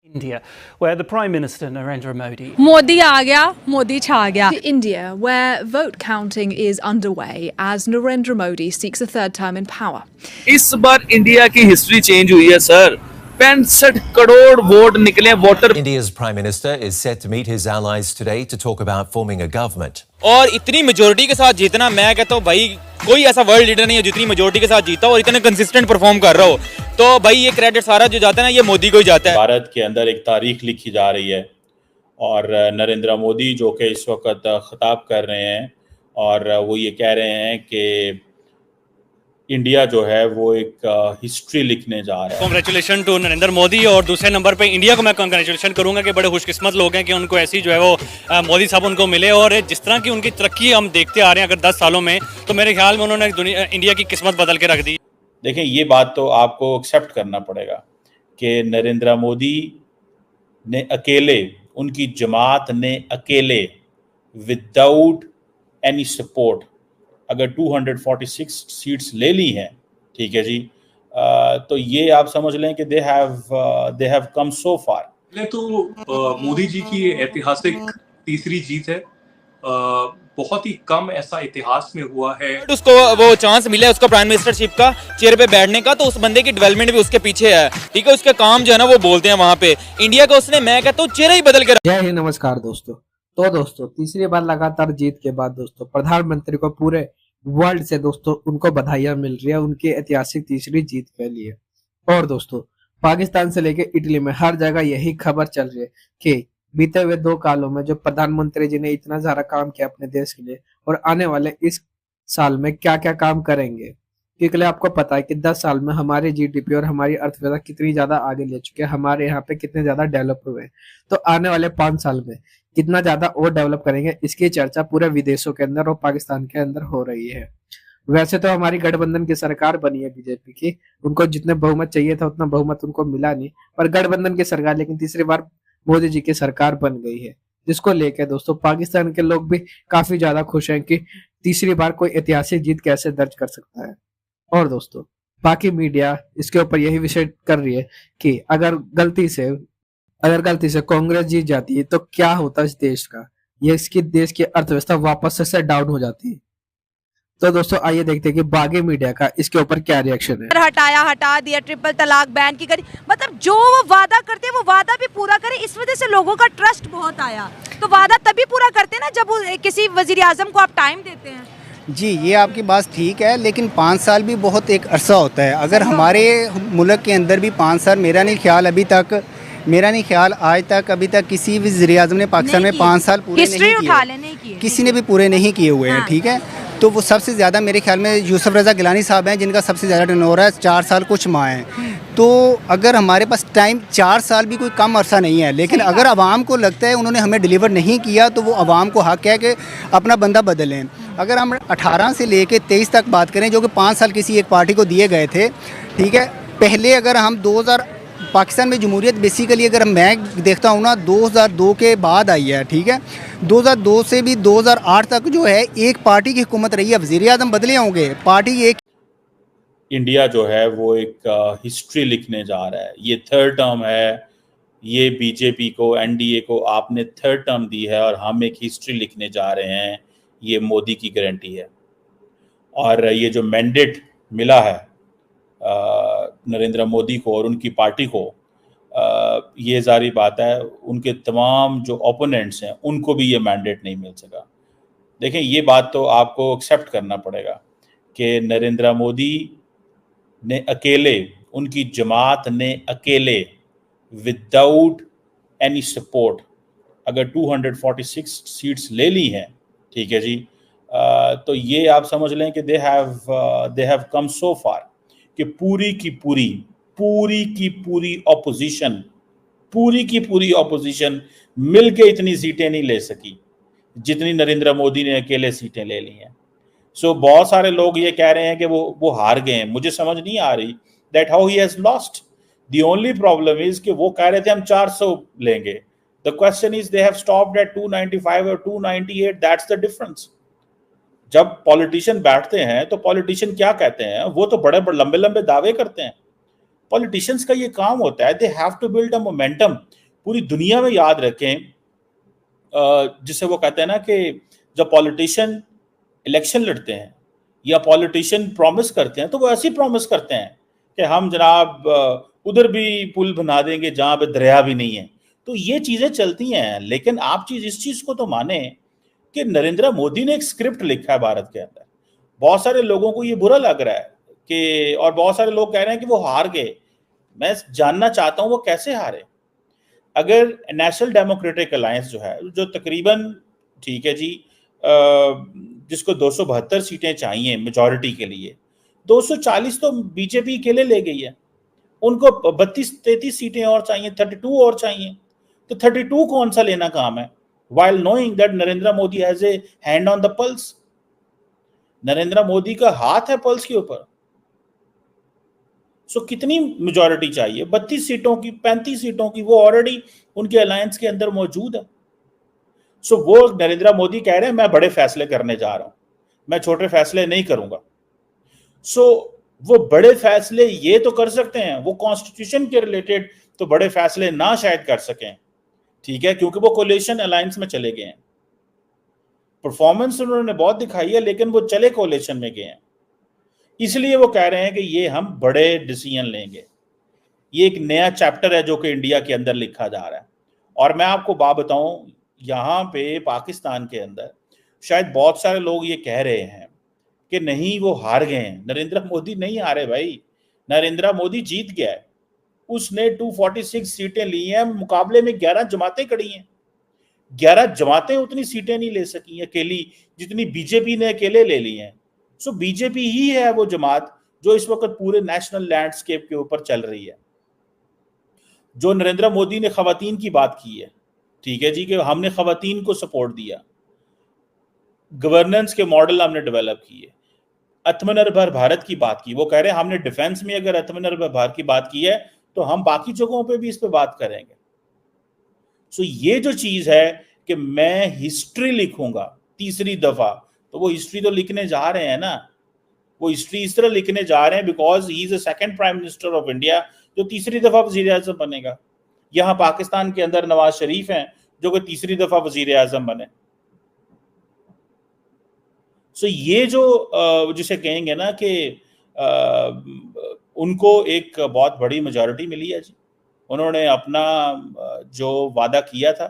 India, where the Prime Minister Narendra Modi. Modi आ गया, मोदी छा गया. To India, where vote counting is underway as Narendra Modi seeks a third term in power. इस बार India की history change हुई है sir. 65 crore vote निकले voter. India's Prime Minister is set to meet his allies today to talk about forming a government. और इतनी majority के साथ जीतना, मैं कहता हूँ भाई कोई ऐसा वर्ल्ड लीडर नहीं है जितनी मेजोरिटी के साथ जीता और इतने कंसिस्टेंट परफॉर्म कर रहा हो. तो भाई ये क्रेडिट सारा जो जाता है ना, ये मोदी को ही जाता है. भारत के अंदर एक तारीख लिखी जा रही है और नरेंद्र मोदी जो कि इस वक्त खिताब कर रहे हैं और वो ये कह रहे हैं कि इंडिया जो है वो एक हिस्ट्री लिखने जा रहा है. Congratulation to Narendra Modi. और दूसरे नंबर पे इंडिया को मैं कांग्रेचुलेशन करूंगा कि बड़े खुशकिस्मत लोग हैं कि उनको ऐसी जो है वो मोदी साहब उनको मिले. और जिस तरह की उनकी तरक्की हम देखते आ रहे हैं अगर 10 सालों में, तो मेरे ख्याल में उन्होंने इंडिया की किस्मत बदल के रख दी. देखें, ये बात तो आपको एक्सेप्ट करना पड़ेगा कि नरेंद्र मोदी ने अकेले, उनकी जमात ने अकेले, विदाउट एनी सपोर्ट अगर 246 सीट्स ले ली हैं, ठीक है जी, तो ये आप समझ लें कि दे हैव कम सो फार. पहले तो मोदी जी की ऐतिहासिक तीसरी जीत है. बहुत ही कम ऐसा इतिहास में हुआ है. उसको वो चांस मिला है उसका प्राइम मिनिस्टरशिप का चेयर पे बैठने का, तो उस बंदे की डेवलपमेंट भी उसके पीछे है. ठीक है, उसके काम जो है ना वो बोलते हैं वहाँ पे. इंडिया का उसने, मैं कहता हूँ, चेहरा ही बदल के. जय हिंद, नमस्कार दोस्तों. तो दोस्तों, तीसरी बार लगातार जीत के बाद दोस्तों प्रधानमंत्री को पूरे वर्ल्ड से दोस्तों उनको बधाइयां मिल रही है उनकी ऐतिहासिक तीसरी जीत के लिए. और दोस्तों, पाकिस्तान से लेकर इटली में हर जगह यही खबर चल रही है कि बीते हुए 2 कालों में जो प्रधानमंत्री जी ने इतना सारा काम किया अपने देश के लिए और आने वाले इस साल में क्या क्या काम करेंगे, क्योंकि आपको पता है कि 10 साल में हमारी जीडीपी और हमारी अर्थव्यवस्था कितनी ज्यादा आगे ले चुके हैं, हमारे यहाँ पे कितने ज्यादा डेवलप हुए हैं. तो आने वाले 5 साल में कितना ज्यादा और डेवलप करेंगे, इसकी चर्चा पूरे विदेशों के अंदर और पाकिस्तान के अंदर हो रही है. वैसे तो हमारी गठबंधन की सरकार बनी है बीजेपी की, उनको जितने बहुमत चाहिए था उतना बहुमत उनको मिला नहीं, पर गठबंधन की सरकार लेकिन तीसरी बार मोदी जी की सरकार बन गई है, जिसको लेकर दोस्तों पाकिस्तान के लोग भी काफी ज्यादा खुश हैं कि तीसरी बार कोई ऐतिहासिक जीत कैसे दर्ज कर सकता है. और दोस्तों, बाकी मीडिया इसके ऊपर यही विषय कर रही है कि अगर गलती से कांग्रेस जीत जाती है तो क्या होता है इस देश का, ये इसकी देश की अर्थव्यवस्था वापस से डाउन हो जाती है. तो दोस्तों, आइए देखते हैं कि बाकी मीडिया का इसके ऊपर क्या रिएक्शन है. हटा दिया, ट्रिपल तलाक बैन की करी, मतलब जो वो वादा करते हैं वो वादा भी पूरा करे. इस वजह से लोगों का ट्रस्ट बहुत आया. तो वादा तभी पूरा करते हैं ना जब किसी वजीर आजम को आप टाइम देते हैं. जी, ये आपकी बात ठीक है, लेकिन 5 साल भी बहुत एक अरसा होता है. अगर हमारे मुल्क के अंदर भी 5 साल, मेरा नहीं ख्याल आज तक अभी तक किसी वज़ीर आज़म ने पाकिस्तान में 5 साल पूरे नहीं किए. किसी ने भी पूरे नहीं किए हुए हैं. ठीक है, तो वो सबसे ज़्यादा मेरे ख्याल में यूसुफ रज़ा गिलानी साहब हैं, जिनका सबसे ज़्यादा टर्नओवर है, 4 साल कुछ माह हैं. तो अगर हमारे पास टाइम 4 साल भी कोई कम अरसा नहीं है, लेकिन अगर आवाम को लगता है उन्होंने हमें डिलीवर नहीं किया तो वो आवाम को हक़ है कि अपना बंदा बदलें. अगर हम 18 से लेके 23 तक बात करें, जो कि 5 साल किसी एक पार्टी को दिए गए थे, ठीक है, पहले अगर हम 2000 पाकिस्तान में जमहूरियत बेसिकली अगर मैं देखता हूँ ना 2002 के बाद आई है. ठीक है, 2002 से भी 2008 तक जो है एक पार्टी की हुकूमत रही है, वज़ीर आज़म बदले होंगे, पार्टी एक. इंडिया जो है वो एक हिस्ट्री लिखने जा रहा है. ये 3rd टर्म है, ये बीजेपी को, एनडीए को आपने 3rd टर्म दी है और हम एक हिस्ट्री लिखने जा रहे हैं. ये मोदी की गारंटी है. और ये जो मैंडेट मिला है नरेंद्र मोदी को और उनकी पार्टी को, ये जारी बात है उनके तमाम जो ओपोनेंट्स हैं उनको भी ये मैंडेट नहीं मिल सका. देखें, ये बात तो आपको एक्सेप्ट करना पड़ेगा कि नरेंद्र मोदी ने अकेले, उनकी जमात ने अकेले, विदाउट एनी सपोर्ट अगर 246 सीट्स ले ली हैं, ठीक है जी, तो ये आप समझ लें कि दे हैव कम सो फार कि पूरी की पूरी ऑपोजिशन मिलके इतनी सीटें नहीं ले सकी जितनी नरेंद्र मोदी ने अकेले सीटें ले ली हैं. सो बहुत सारे लोग ये कह रहे हैं कि वो हार गए हैं. मुझे समझ नहीं आ रही that how he has lost. The only problem is कि वो कह रहे थे हम 400 लेंगे. The question is they have stopped at 295 और 298. That's the difference. जब पॉलिटिशियन बैठते हैं तो पॉलिटिशियन क्या कहते हैं, वो तो बड़े लंबे दावे करते हैं. पॉलिटिशियंस का ये काम होता है, they have to build a momentum. पूरी दुनिया में याद रखें, जिसे वो कहते हैं ना कि जब पॉलिटिशियन इलेक्शन लड़ते हैं या पॉलिटिशियन प्रॉमिस करते हैं तो वो ऐसी प्रॉमिस करते हैं कि हम जनाब उधर भी पुल बना देंगे जहां पे दरिया भी नहीं है। तो ये चीजें चलती हैं, लेकिन आप इस चीज को तो माने कि नरेंद्र मोदी ने एक स्क्रिप्ट लिखा है भारत के अंदर। बहुत सारे लोगों को ये बुरा लग रहा है कि, और बहुत सारे लोग कह रहे हैं कि वो हार गए। मैं जानना चाहता हूं वो कैसे हारे। अगर नेशनल डेमोक्रेटिक अलायंस जो है, जो तकरीबन, ठीक है जी, जिसको 272 सीटें चाहिए मेजॉरिटी के लिए, 240 तो बीजेपी अकेले ले गई है, उनको 32-33 सीटें और चाहिए, 32 और चाहिए। तो 32 कौन सा लेना काम है, while knowing that Narendra Modi has a hand on the pulse. Narendra Modi का हाथ है पल्स के ऊपर। सो कितनी मेजॉरिटी चाहिए? 32 सीटों की, 35 सीटों की, वो ऑलरेडी उनके अलायंस के अंदर मौजूद है। सो वो नरेंद्र मोदी कह रहे हैं मैं बड़े फैसले करने जा रहा हूं, मैं छोटे फैसले नहीं करूंगा। सो वो बड़े फैसले ये तो कर सकते हैं, वो कॉन्स्टिट्यूशन के रिलेटेड तो बड़े फैसले ना शायद कर सकें, ठीक है, क्योंकि वो कोलिशन अलायंस में चले गए हैं। परफॉर्मेंस उन्होंने बहुत दिखाई है, लेकिन वो चले कोलिशन में गए हैं। इसलिए वो कह रहे हैं कि ये हम बड़े डिसीजन लेंगे। ये एक नया चैप्टर है जो कि इंडिया के अंदर लिखा जा रहा है। और मैं आपको बात बताऊं, यहाँ पे पाकिस्तान के अंदर शायद बहुत सारे लोग ये कह रहे हैं कि नहीं वो हार गए हैं। नरेंद्र मोदी नहीं हारे भाई, नरेंद्र मोदी जीत गया है। उसने 246 सीटें ली हैं, मुकाबले में 11 जमातें खड़ी हैं। 11 जमातें उतनी सीटें नहीं ले सकी अकेली जितनी बीजेपी ने अकेले ले ली हैं। सो बीजेपी ही है वो जमात जो इस वक्त पूरे नेशनल लैंडस्केप के ऊपर चल रही है। जो नरेंद्र मोदी ने खवातीन की बात की है, ठीक है जी, कि हमने खवातीन को सपोर्ट दिया, गवर्नेंस के मॉडल हमने डेवलप किए, आत्मनिर्भर भारत की बात की। वो कह रहे हैं हमने डिफेंस में अगर आत्मनिर्भर भारत की बात की है तो हम बाकी जगहों पे भी इस पे बात करेंगे। सो ये जो चीज है कि मैं हिस्ट्री लिखूंगा तीसरी दफा, तो वो हिस्ट्री तो लिखने जा रहे हैं ना, वो हिस्ट्री इस तरह लिखने जा रहे हैं because he is a second prime minister of India जो तीसरी दफा वजीर आजम बनेगा। यहाँ पाकिस्तान के अंदर नवाज शरीफ हैं जो कि तीसरी दफा वजीर आजम बने। सो ये जो जिसे कहेंगे ना कि उनको एक बहुत बड़ी मेजॉरिटी मिली है जी। उन्होंने अपना जो वादा किया था,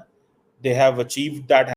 दे हैव अचीव्ड दैट।